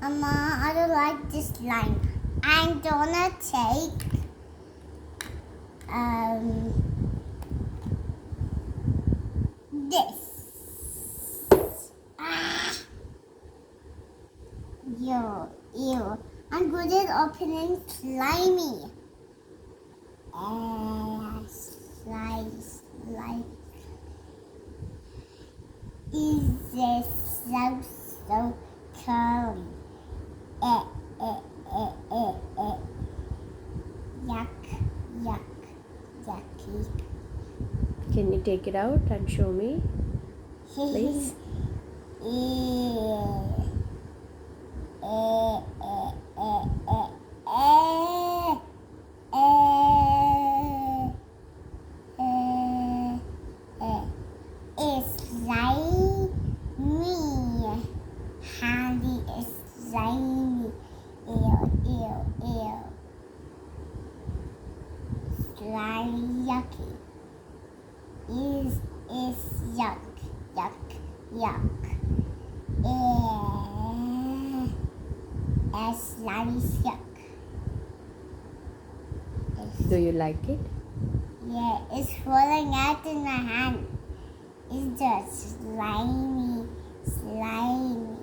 Mama, I don't like this slime. I'm gonna take this. Ew. I'm good at opening slimy. Slice. Is this so curly? Yucky. Can you take it out and show me, please? It's slimy. Handy is slimy. Ew. Slimy, yucky. Is yuck. Slimy yuck. Do you like it? Yeah, it's falling out in my hand. It's just slimy. Slime.